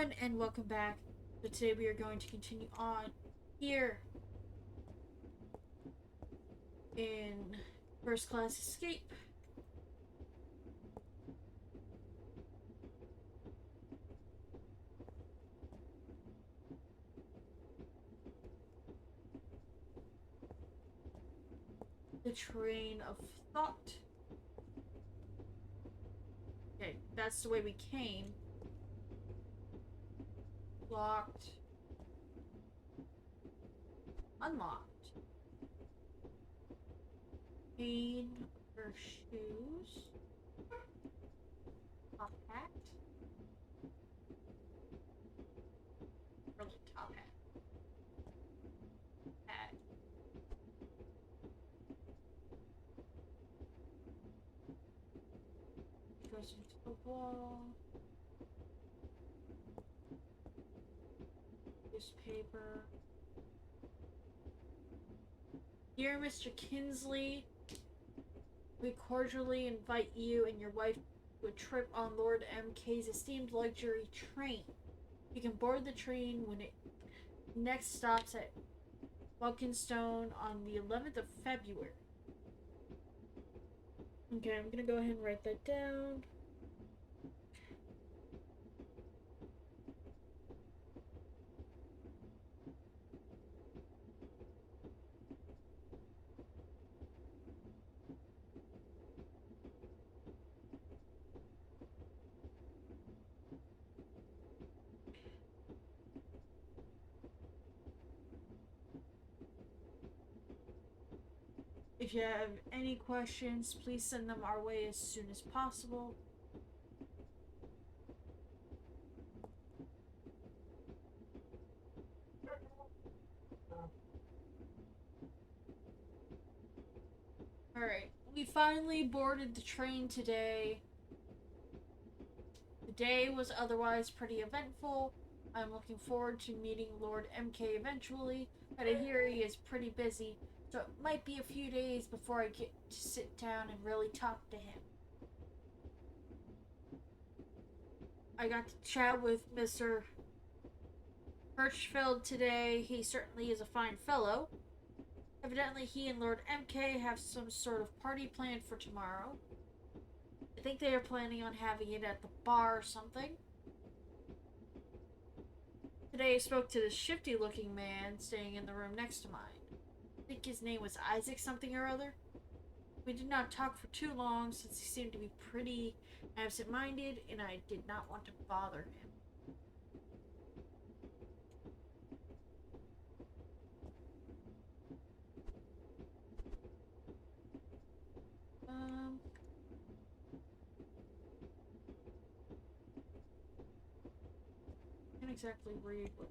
everyone, and welcome back. So today we are going to continue on here in First Class Escape. The Train of Thought. Okay, that's the way we came. Locked. Unlocked. Chain of her shoes. Top hat. Really top hat. Hat. Goes into the wall. Newspaper. Dear Mr. Kinsley, we cordially invite you and your wife to a trip on Lord MK's esteemed luxury train. You can board the train when it next stops at Walkinstone on the 11th of February. Okay, I'm gonna go ahead and write that down. If you have any questions, please send them our way as soon as possible. Alright, we finally boarded the train today. The day was otherwise pretty eventful. I'm looking forward to meeting Lord MK eventually, but I hear he is pretty busy, so it might be a few days before I get to sit down and really talk to him. I got to chat with Mr. Hirschfeld today. He certainly is a fine fellow. Evidently, he and Lord MK have some sort of party planned for tomorrow. I think they are planning on having it at the bar or something. Today I spoke to this shifty looking man staying in the room next to mine. I think his name was Isaac something or other. We did not talk for too long since he seemed to be pretty absent minded and I did not want to bother him. Can't exactly read what.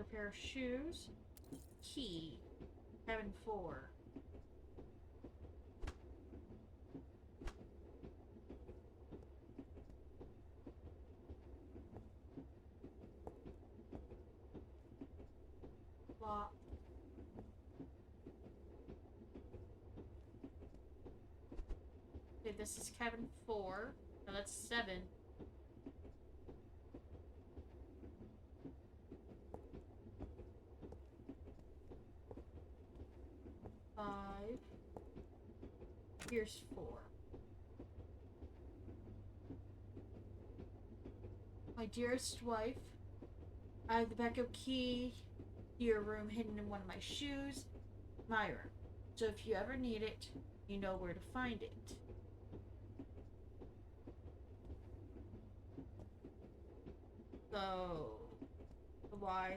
A pair of shoes. Key. Cabin 4. Lock. Okay, this is cabin 4. No, that's 7. Five. Here's 4. My dearest wife, I have the backup key to your room hidden in one of my shoes. Myra. So if you ever need it, you know where to find it. So, the Y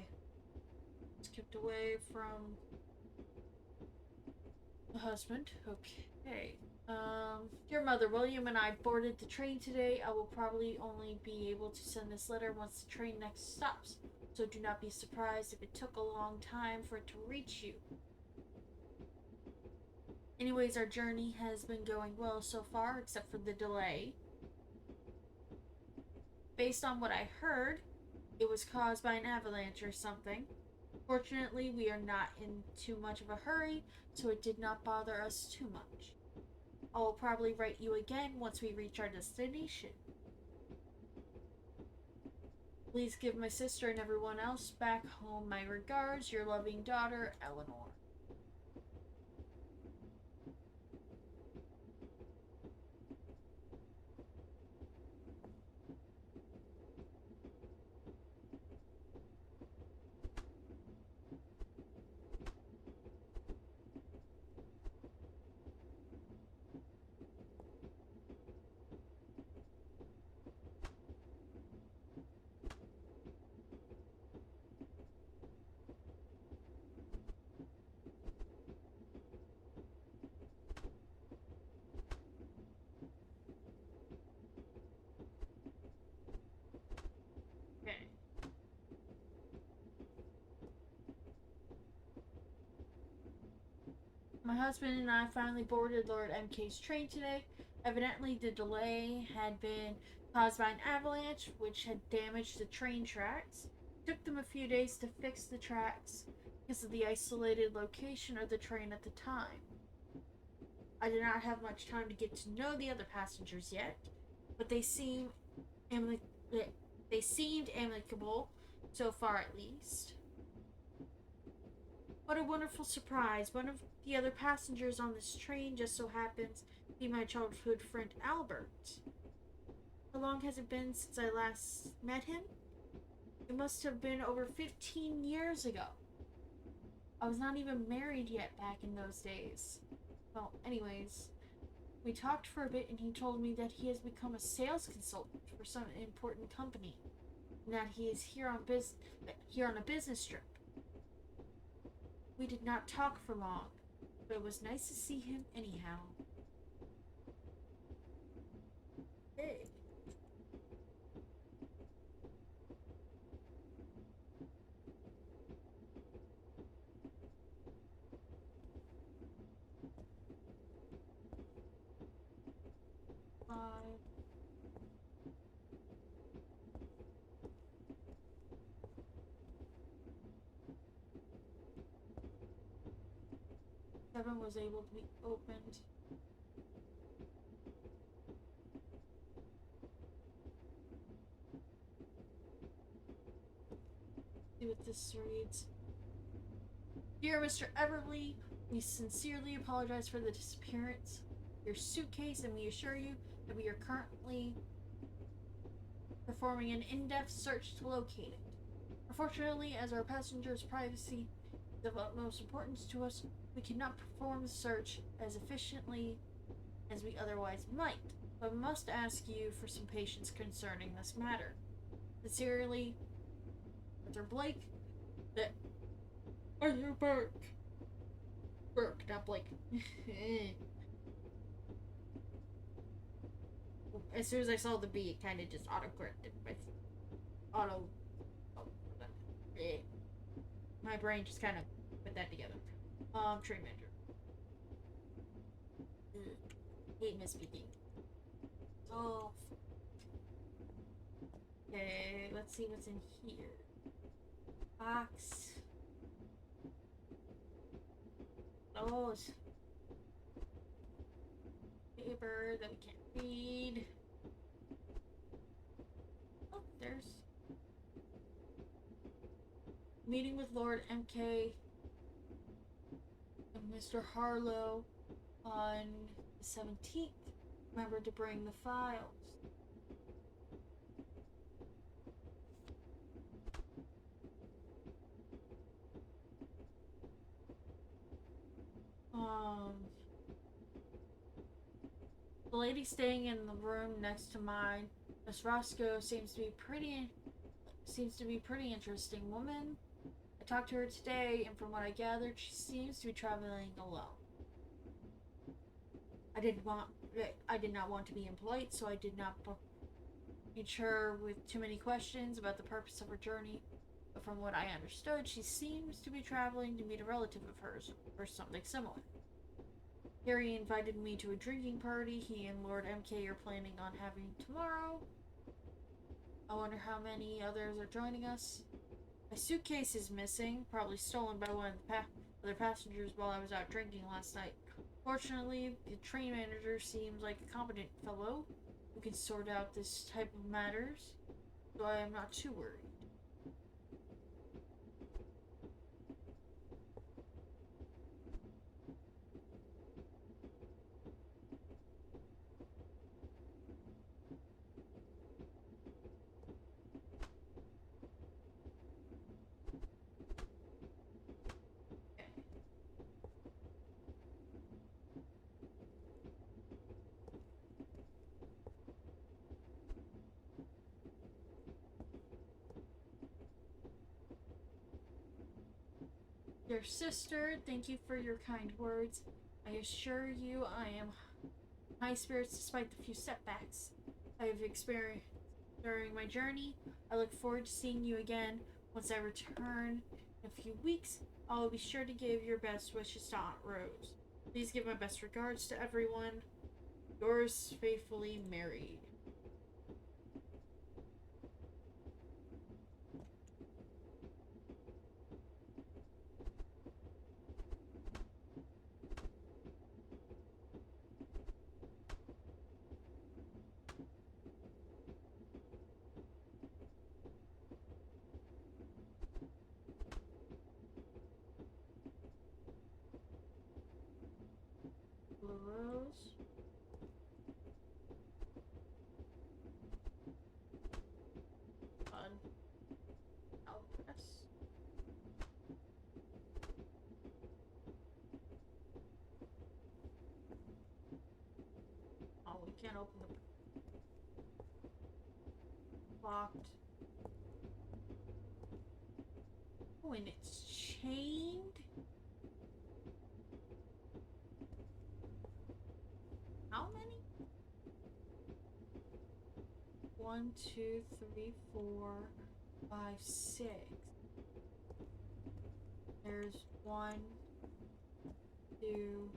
is kept away from the husband. Okay. Dear Mother, William and I boarded the train today. I will probably only be able to send this letter once the train next stops, so do not be surprised if it took a long time for it to reach you. Anyways, our journey has been going well so far, except for the delay. Based on what I heard, it was caused by an avalanche or something. Fortunately, we are not in too much of a hurry, so it did not bother us too much. I will probably write you again once we reach our destination. Please give my sister and everyone else back home my regards. Your loving daughter, Eleanor. Okay. My husband and I finally boarded Lord MK's train today. Evidently, the delay had been caused by an avalanche, which had damaged the train tracks. It took them a few days to fix the tracks because of the isolated location of the train at the time. I did not have much time to get to know the other passengers yet, but they seemed amicable, so far at least. What a wonderful surprise. One of the other passengers on this train just so happens to be my childhood friend Albert. How long has it been since I last met him? It must have been over 15 years ago. I was not even married yet back in those days. Well, anyways, we talked for a bit and he told me that he has become a sales consultant for some important company and that he is here on a business trip. We did not talk for long, but it was nice to see him anyhow. Hey. Five. Seven was able to be opened. See what this reads. Dear Mr. Everly, we sincerely apologize for the disappearance of your suitcase, and we assure you that we are currently performing an in-depth search to locate it. Unfortunately, as our passengers' privacy is of utmost importance to us, we cannot perform the search as efficiently as we otherwise might, but must ask you for some patience concerning this matter. Sincerely, Arthur Blake, Arthur Burke. Burke, not Blake. As soon as I saw the B, it kind of just auto-corrected. Auto. Oh, my brain just kind of put that together. Train manager. Hate misspeaking. Oh. Okay, let's see what's in here. Box. Those. Paper that we can't read. Oh, there's meeting with Lord MK and Mr. Harlow on the 17th. Remember to bring the files. The lady staying in the room next to mine, Miss Roscoe, seems to be pretty interesting woman. I talked to her today, and from what I gathered, she seems to be traveling alone. I did not want to be impolite, so I did not reach her with too many questions about the purpose of her journey. But from what I understood, she seems to be traveling to meet a relative of hers, or something similar. Harry invited me to a drinking party he and Lord MK are planning on having tomorrow. I wonder how many others are joining us. My suitcase is missing, probably stolen by one of the other passengers while I was out drinking last night. Fortunately, the train manager seems like a competent fellow who can sort out this type of matters, so I am not too worried. Dear sister, thank you for your kind words. I assure you I am high spirits despite the few setbacks I have experienced during my journey. I look forward to seeing you again once I return in a few weeks. I will be sure to give your best wishes to Aunt Rose. Please give my best regards to everyone. Yours faithfully, Mary. Rose. Alvarez. Oh, we can't open the locked. Oh, and it's chained? How many? 1, 2, 3, 4, 5, 6. There's 1, 2,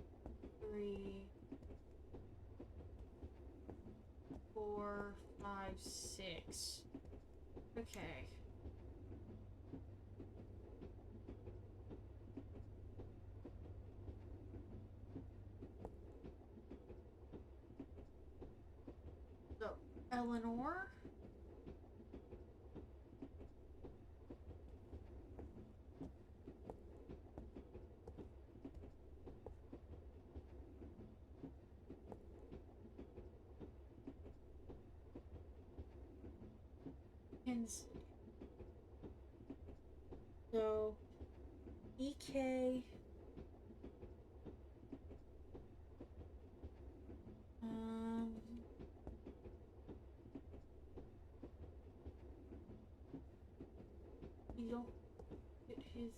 3, 4, 5, 6. Okay. So, Eleanor? Kinsley. So, EK. Um. We don't get his.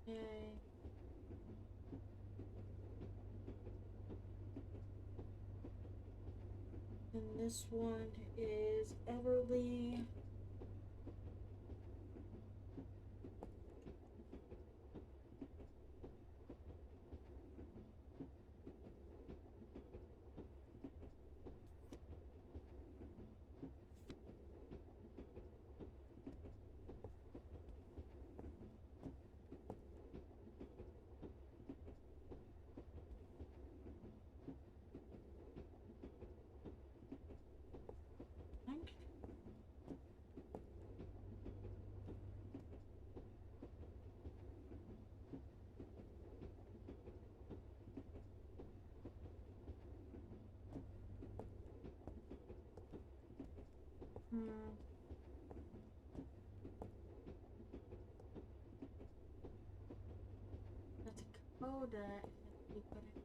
Okay. And this one is Everly. Hmm. That's a code that has to be put in.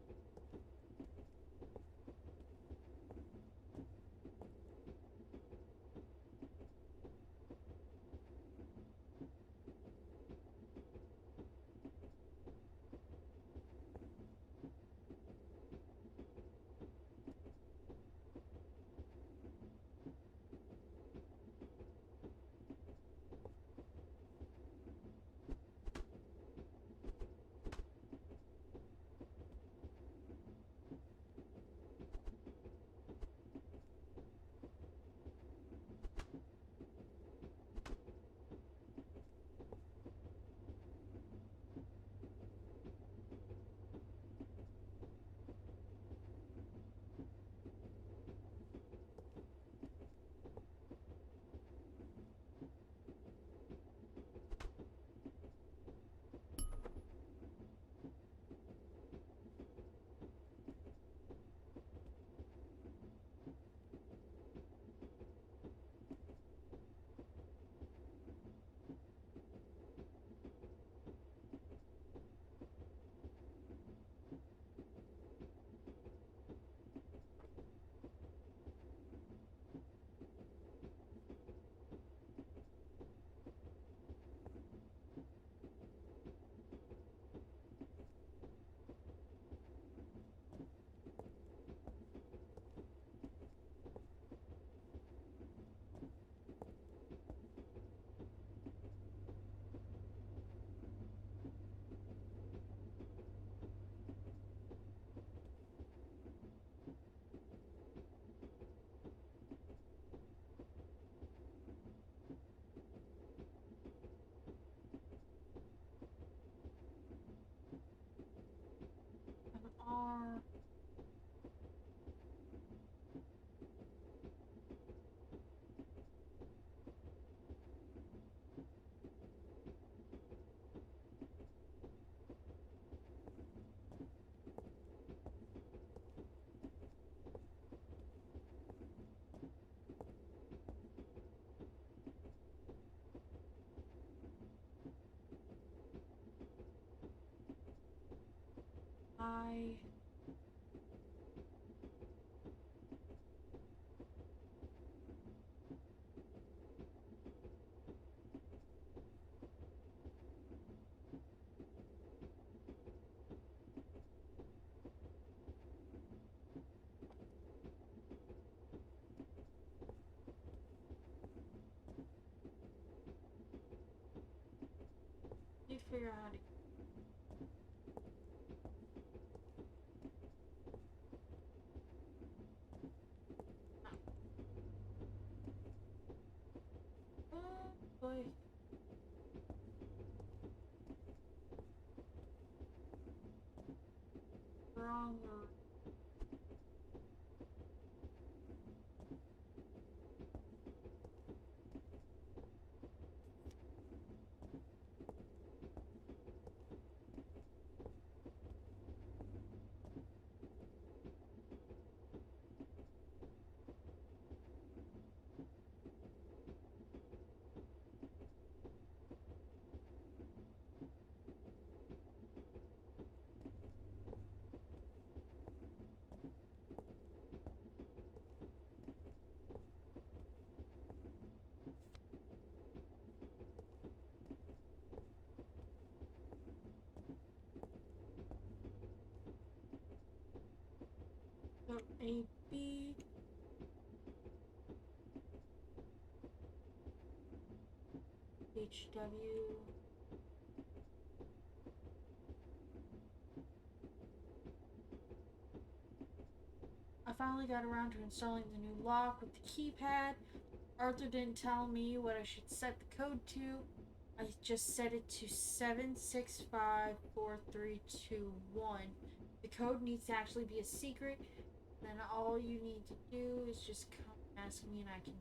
An R. I. Need to figure out how to. Oh boy. Wrong word. So A B H W. I finally got around to installing the new lock with the keypad. Arthur didn't tell me what I should set the code to. I just set it to 7654321. The code needs to actually be a secret. Then all you need to do is just come ask me and I can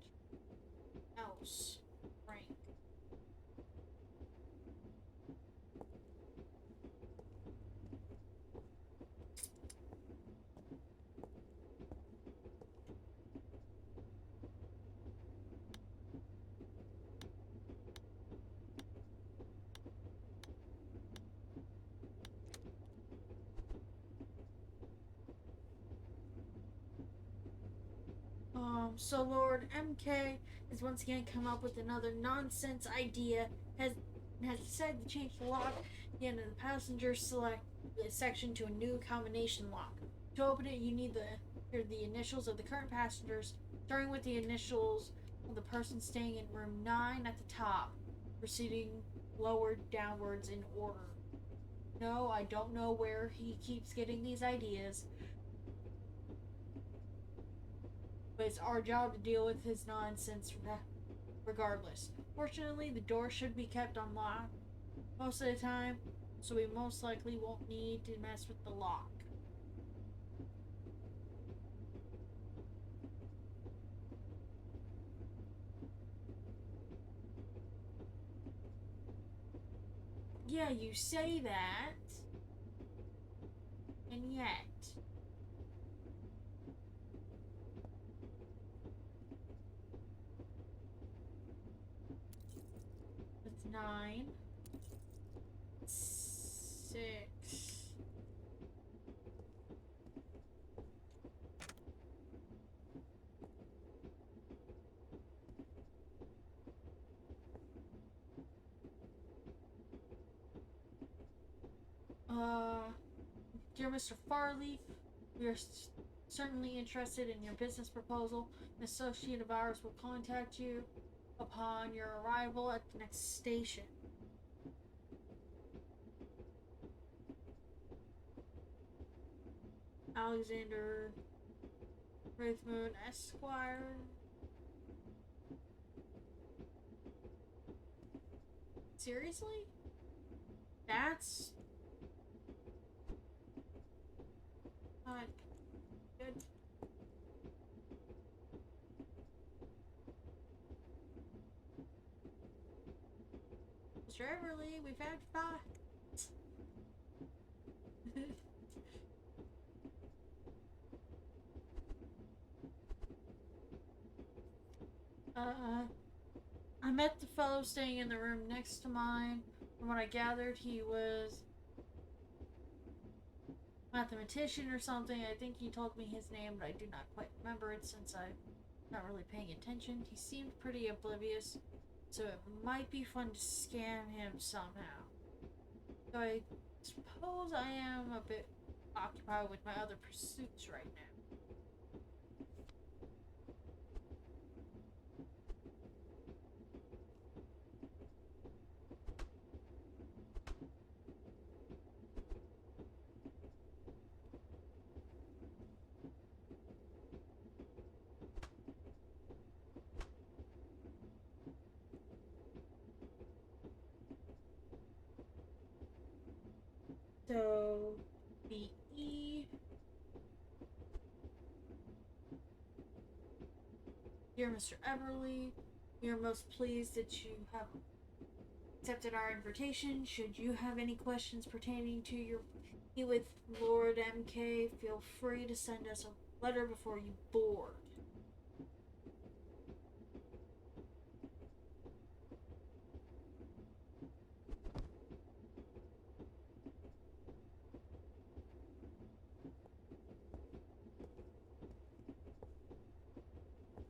else. Frank. So Lord MK has once again come up with another nonsense idea. Has decided to change the lock at the end of the passenger select section to a new combination lock. To open it, you need the initials of the current passengers, starting with the initials of the person staying in room 9 at the top, proceeding lower downwards in order. No, I don't know where he keeps getting these ideas, but it's our job to deal with his nonsense regardless. Fortunately, the door should be kept unlocked most of the time, so we most likely won't need to mess with the lock. Yeah, you say that, and yet. That's 9, 6. Dear Mr. Farley, we are certainly interested in your business proposal. An associate of ours will contact you upon your arrival at the next station. Alexander Wraithmoon Esquire. Seriously? That's not good. Mr. Everly, we've had 5. I met the fellow staying in the room next to mine. From what I gathered, he was a mathematician or something. I think he told me his name, but I do not quite remember it since I'm not really paying attention. He seemed pretty oblivious, so it might be fun to scam him somehow. So I suppose I am a bit occupied with my other pursuits right now. So, BE. Dear Mr. Everly, we are most pleased that you have accepted our invitation. Should you have any questions pertaining to your meet with Lord MK, feel free to send us a letter before you board.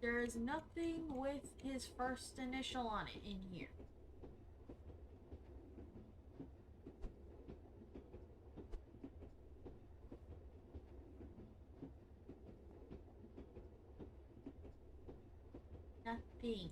There is nothing with his first initial on it in here. Nothing.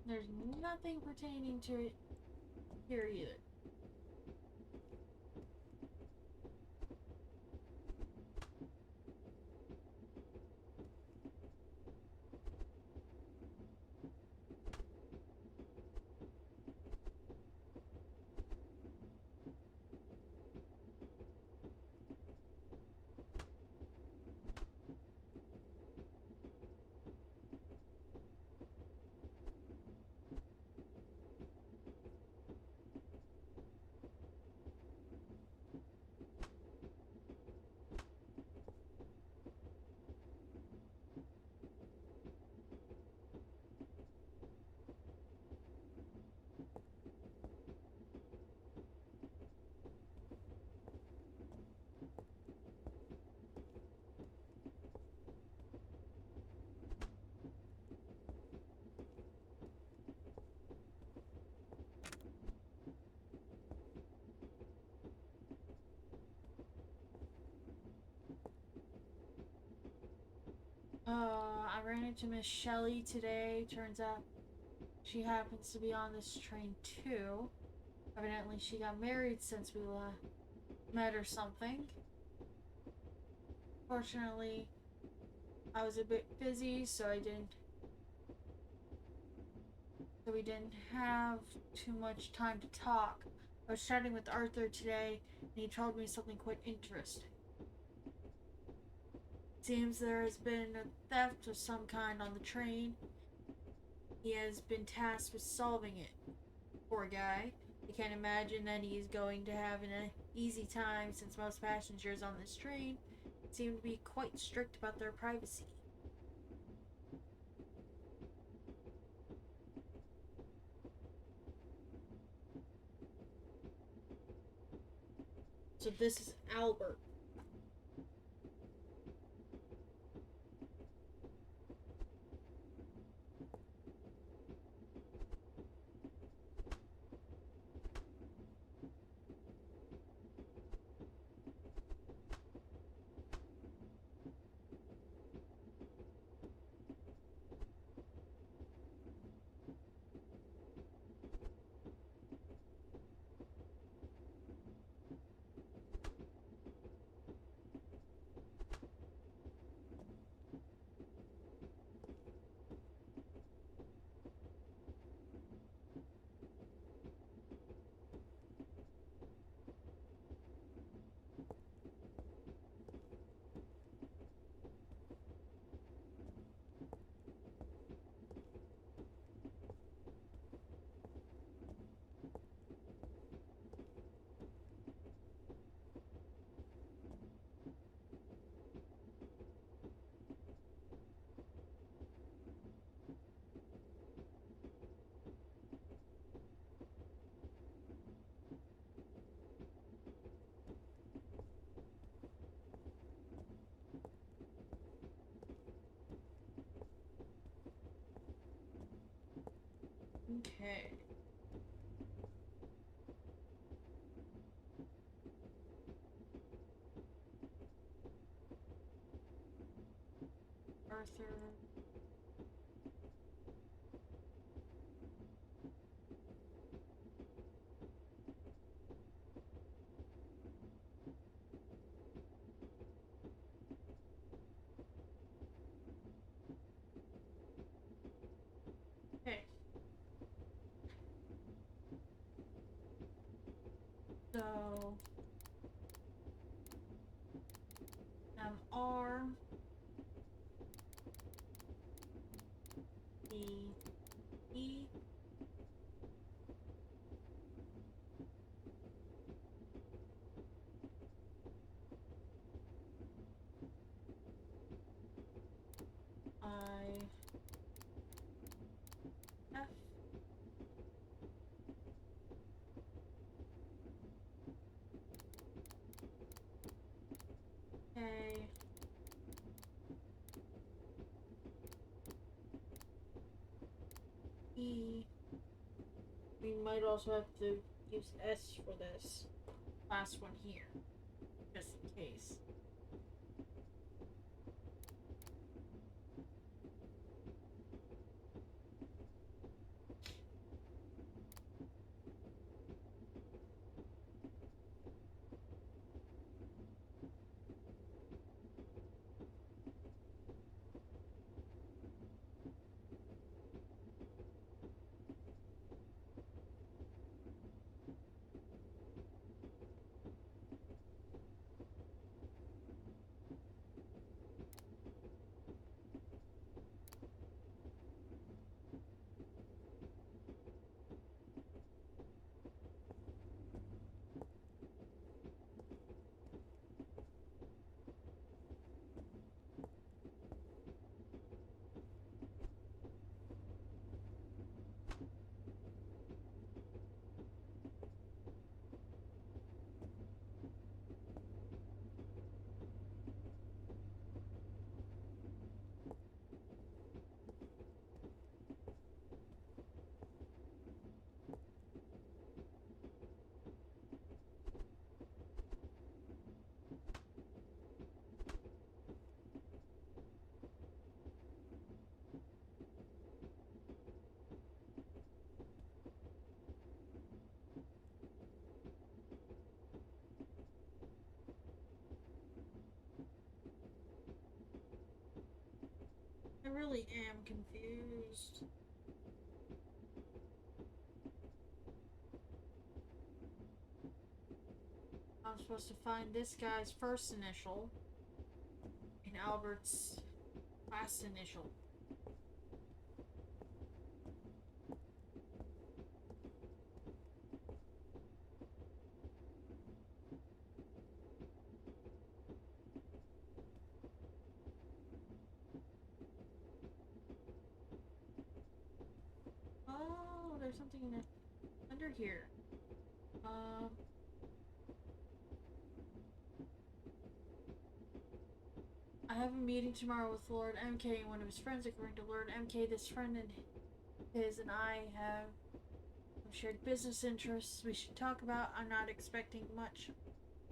There's nothing pertaining to it here either. ran into Miss Shelley today. Turns out she happens to be on this train too. Evidently she got married since we met or something. Fortunately, I was a bit busy, so we didn't have too much time to talk. I was chatting with Arthur today, and he told me something quite interesting. Seems there has been a theft of some kind on the train. He has been tasked with solving it. Poor guy. I can't imagine that he is going to have an easy time since most passengers on this train seem to be quite strict about their privacy. So this is Albert. Okay. Arthur. Okay. So R E E I F A E. We might also have to use S for this last one here, just in case. really am confused. I'm supposed to find this guy's first initial and Albert's last initial. Oh, there's something in it under here. Um, I have a meeting tomorrow with Lord MK and one of his friends. According to Lord MK, this friend and his and I have shared business interests we should talk about. I'm not expecting much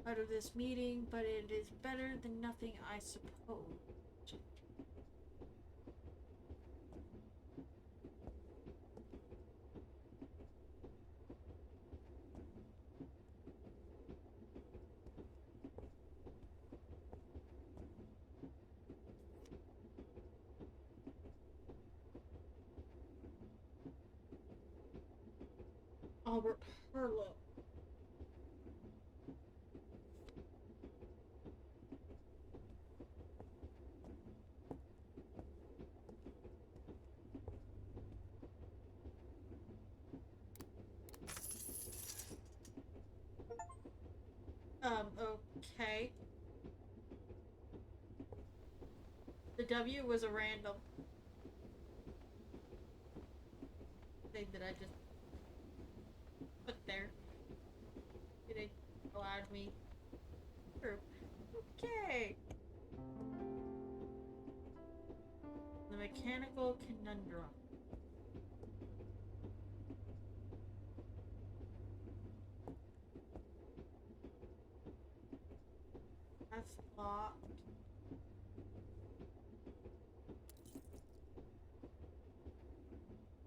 out of this meeting, but it is better than nothing, I suppose. Albert Harlow. Okay. The W was a random thing that I just put there. It allowed me through. Okay. The mechanical conundrum. That's locked.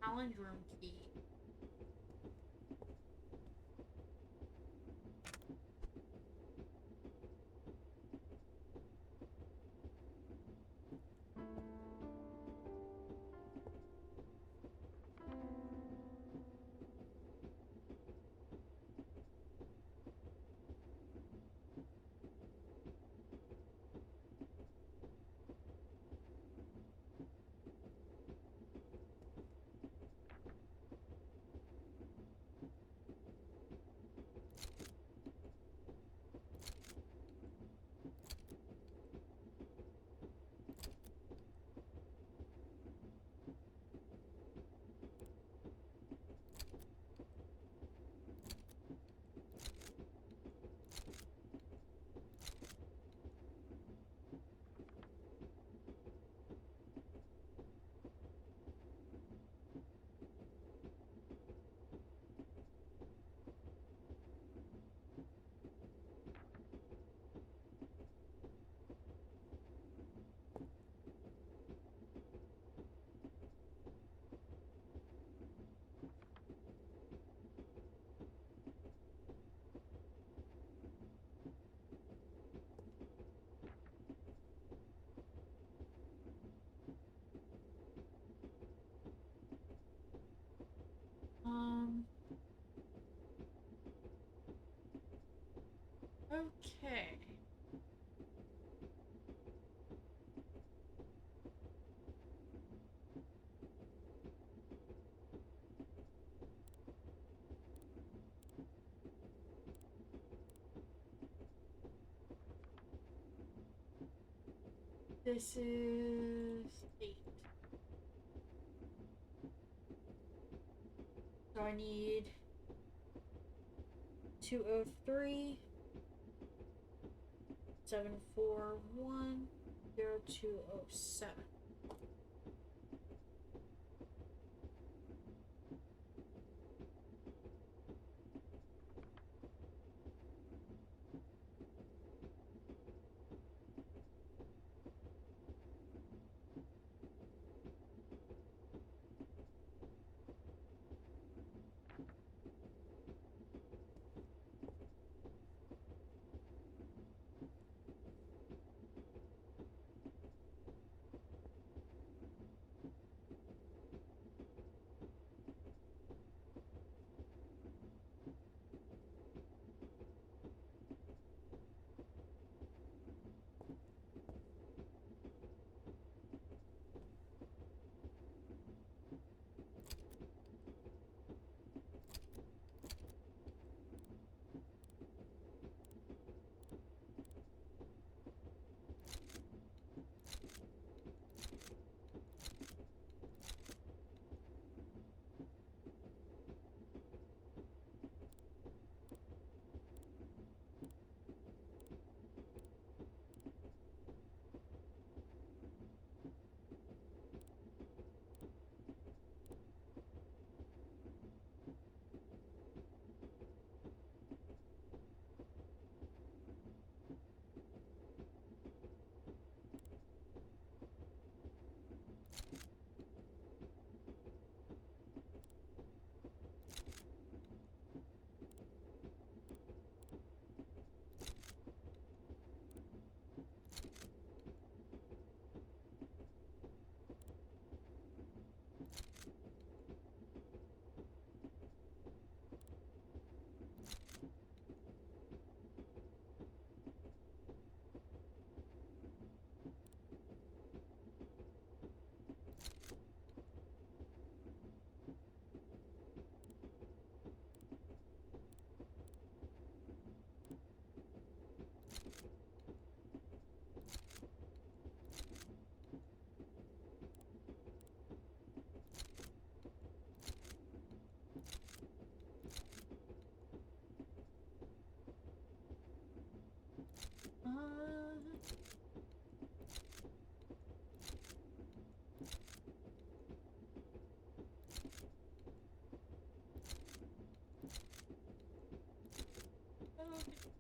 Challenge room key. Okay. This is 8. So I need 203 741 0207.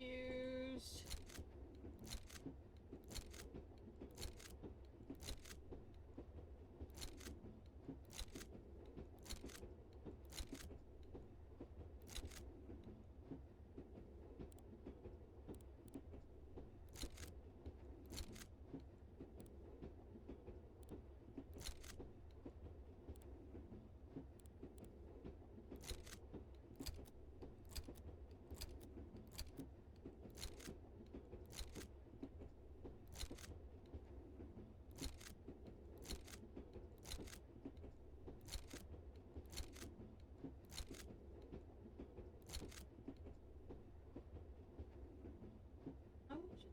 confused. I'm just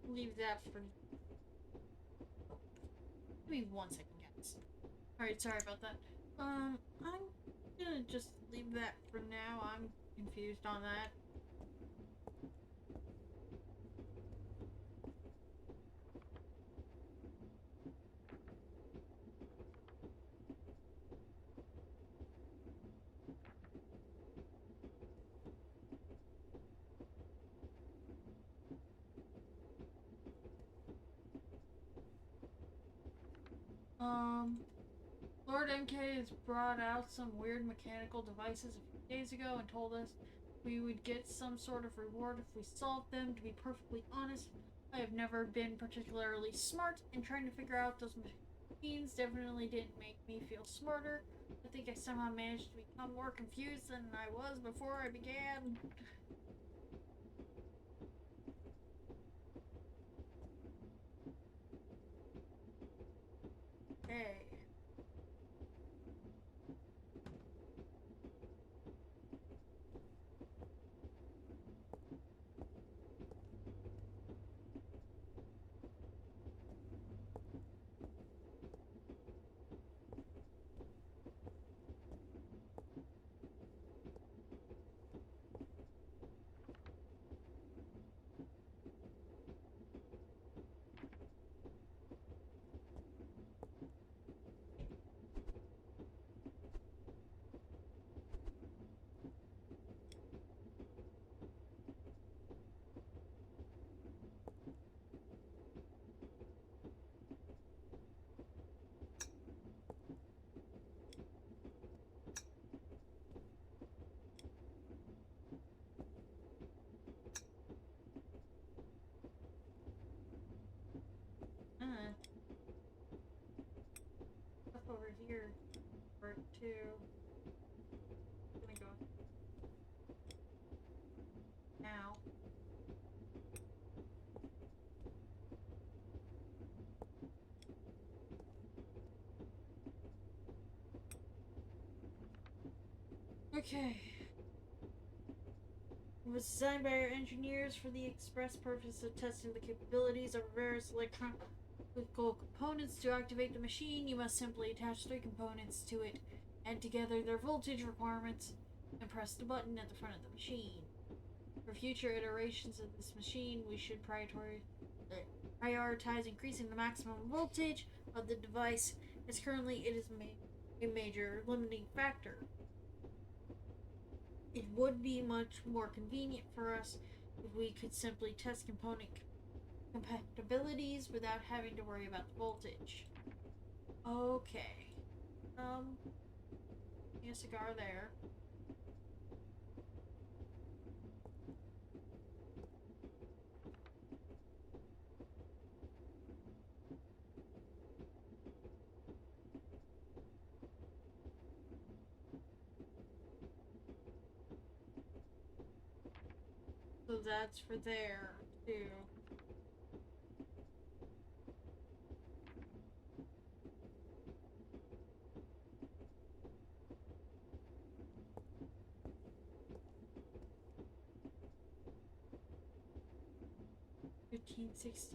leave that for. Give me 1 second, guys. Alright, sorry about that. I'm gonna just leave that for now. I'm confused on that. Lord MK has brought out some weird mechanical devices a few days ago and told us we would get some sort of reward if we solved them. To be perfectly honest, I have never been particularly smart, and trying to figure out those machines definitely didn't make me feel smarter. I think I somehow managed to become more confused than I was before I began. Hey. Stuff over here. Part 2. Gonna go now. Okay. It was designed by our engineers for the express purpose of testing the capabilities of various electronic components. To activate the machine, you must simply attach 3 components to it, add together their voltage requirements, and press the button at the front of the machine. For future iterations of this machine, we should prioritize increasing the maximum voltage of the device, as currently it is a major limiting factor. It would be much more convenient for us if we could simply test component compatibilities without having to worry about the voltage. Okay. A cigar there. So that's for there, too. $15.69.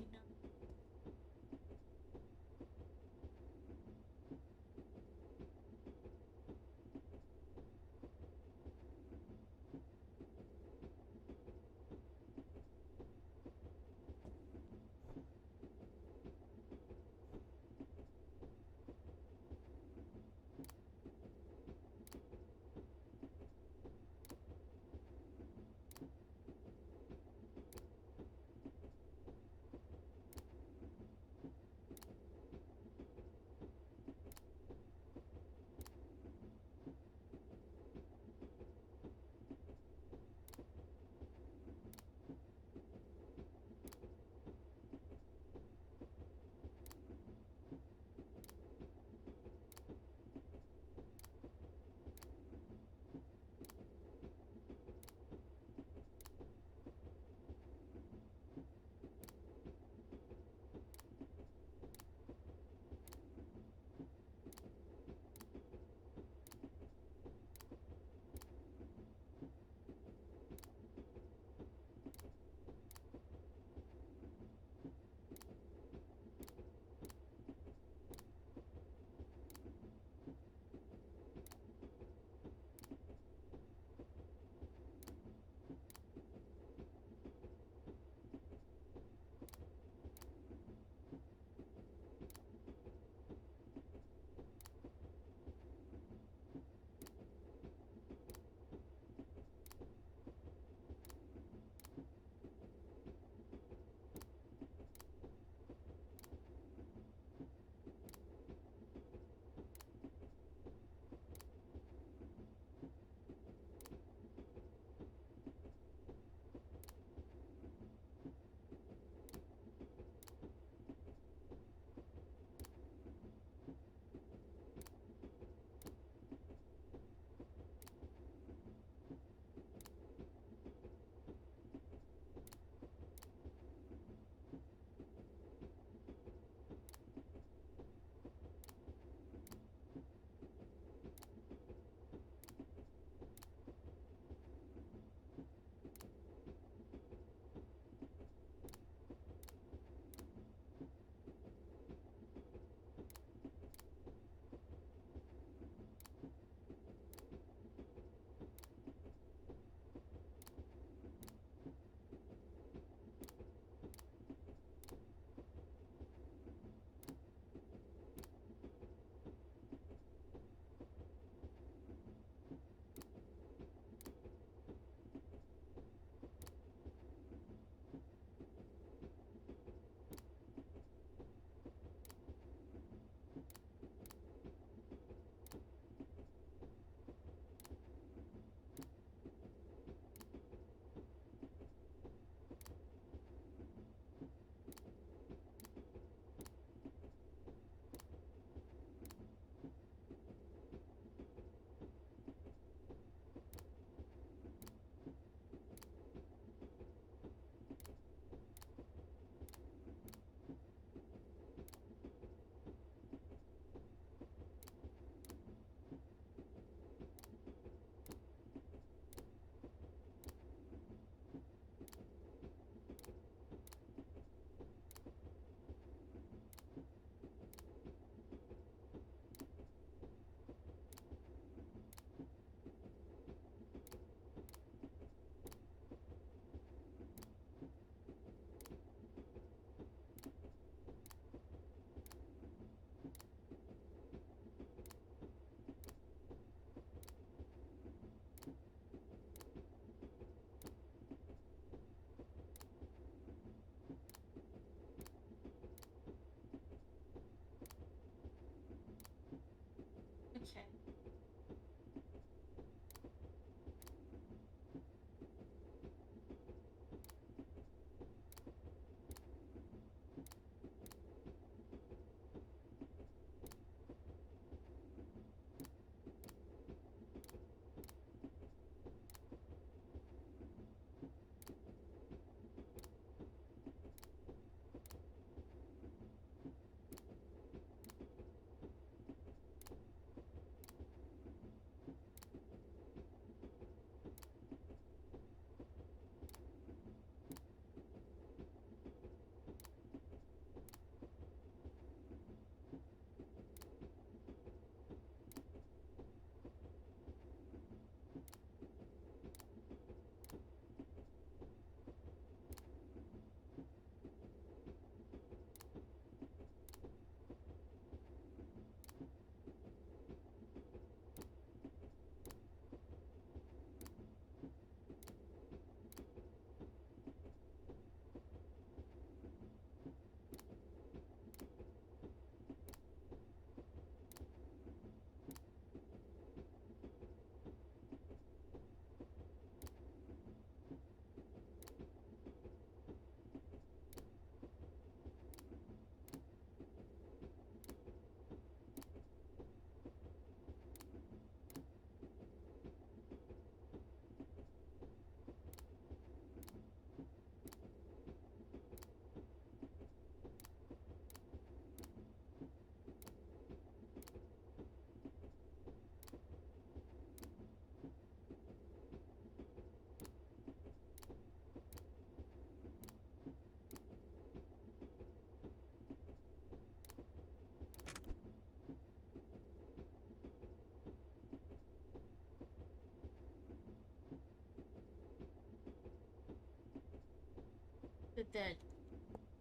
that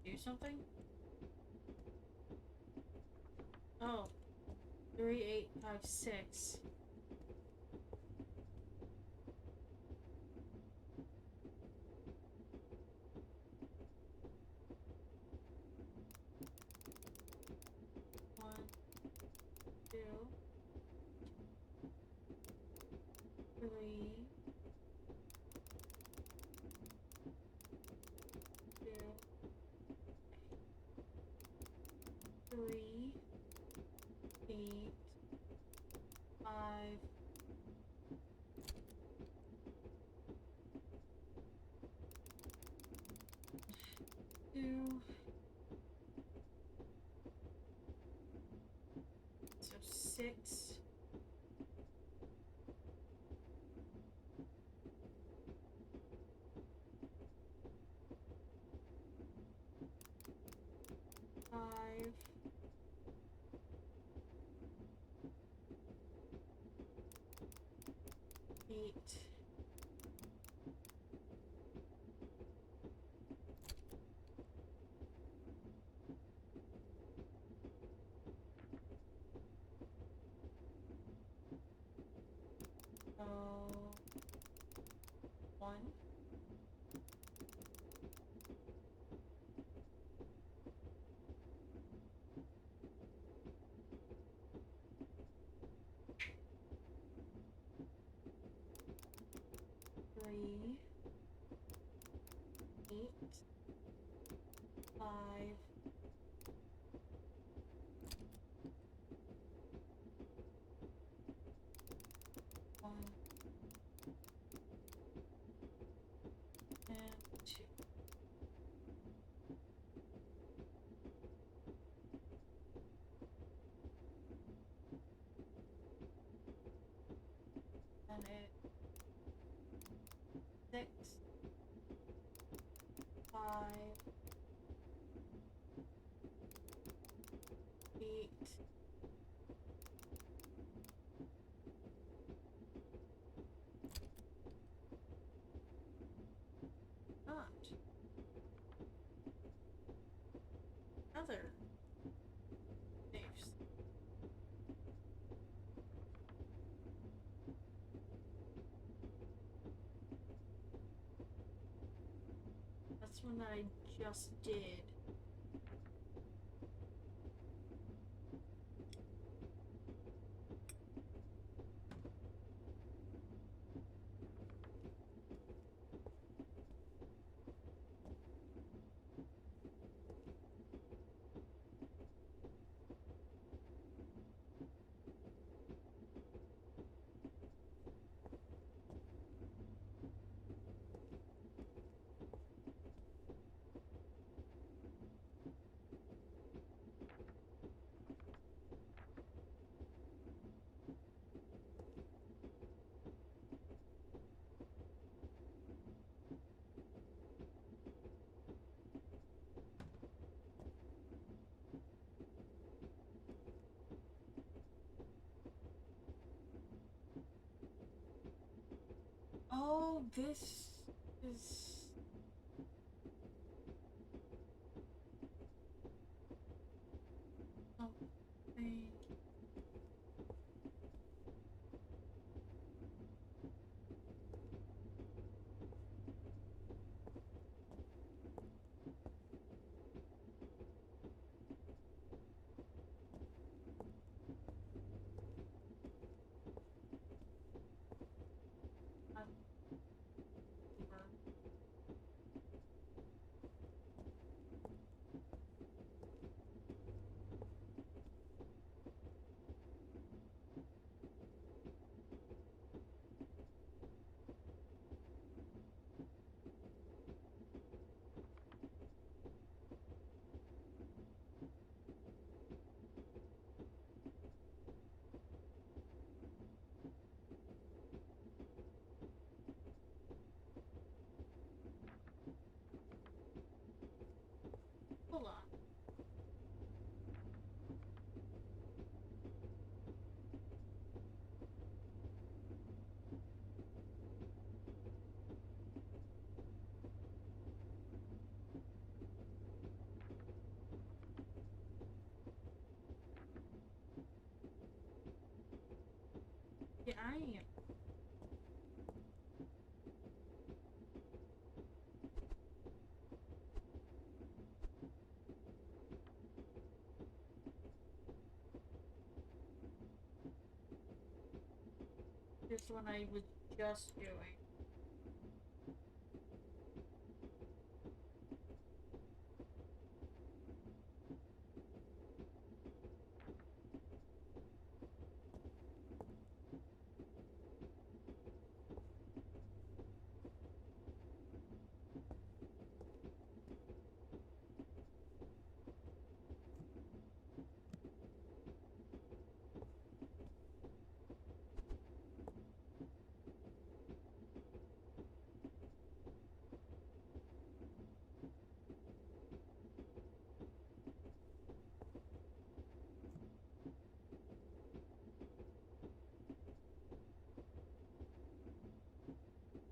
do something? Oh, 3856. One, two, three, two, three, 8, 5, 2, so 6, 5, 8, 1, 3, 8, 5, 1, and 2. And it's 6, 5, 8, not. Other safes. That's one that I just did. Oh, this is something. Over. flame. Here's the one I was just doing.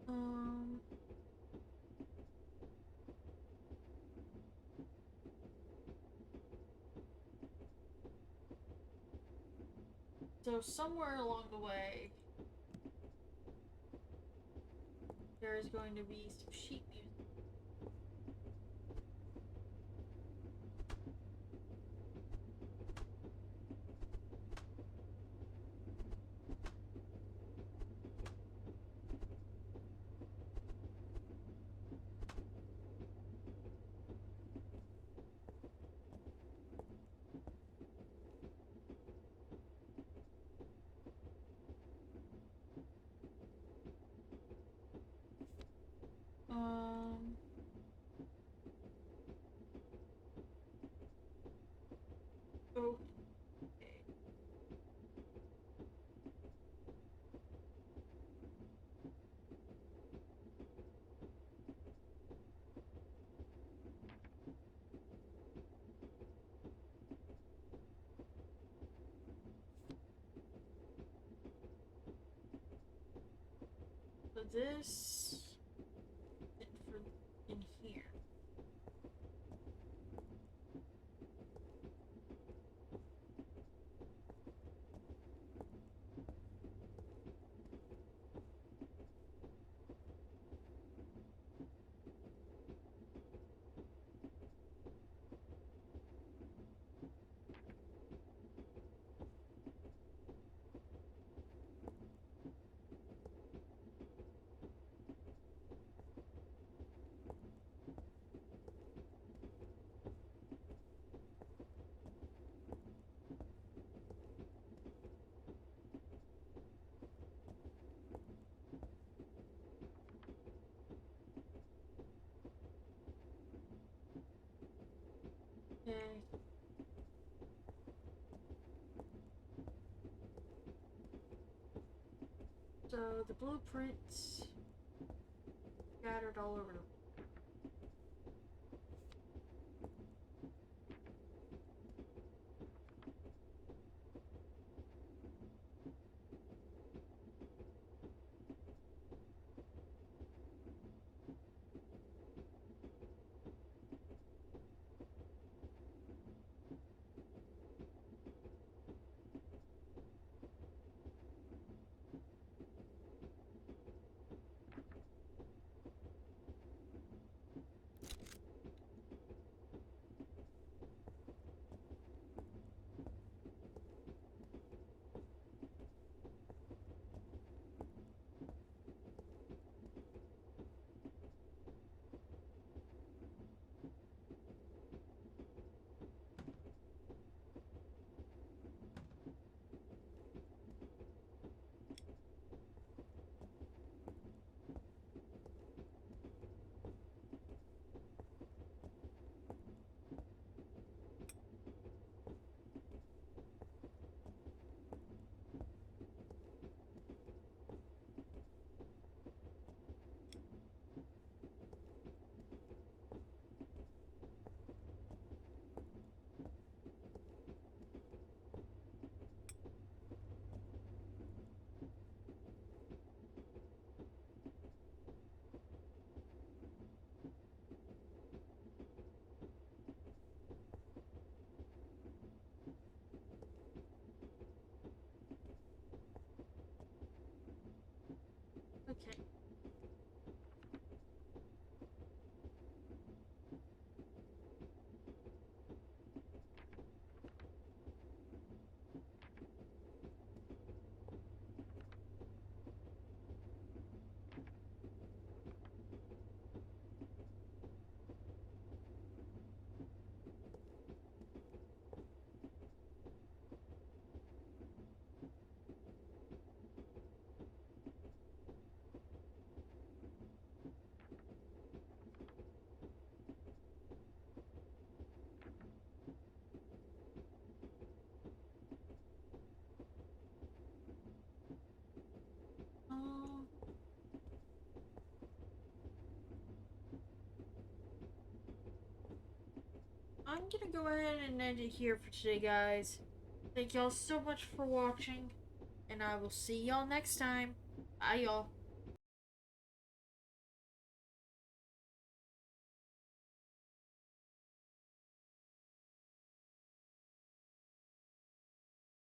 Um, so somewhere along the way, there is going to be some sheep music. Um, okay. So this for in here. Okay. So the blueprints scattered all over the gonna go ahead and end it here for today, guys. Thank y'all so much for watching, and I will see y'all next time. Bye, y'all.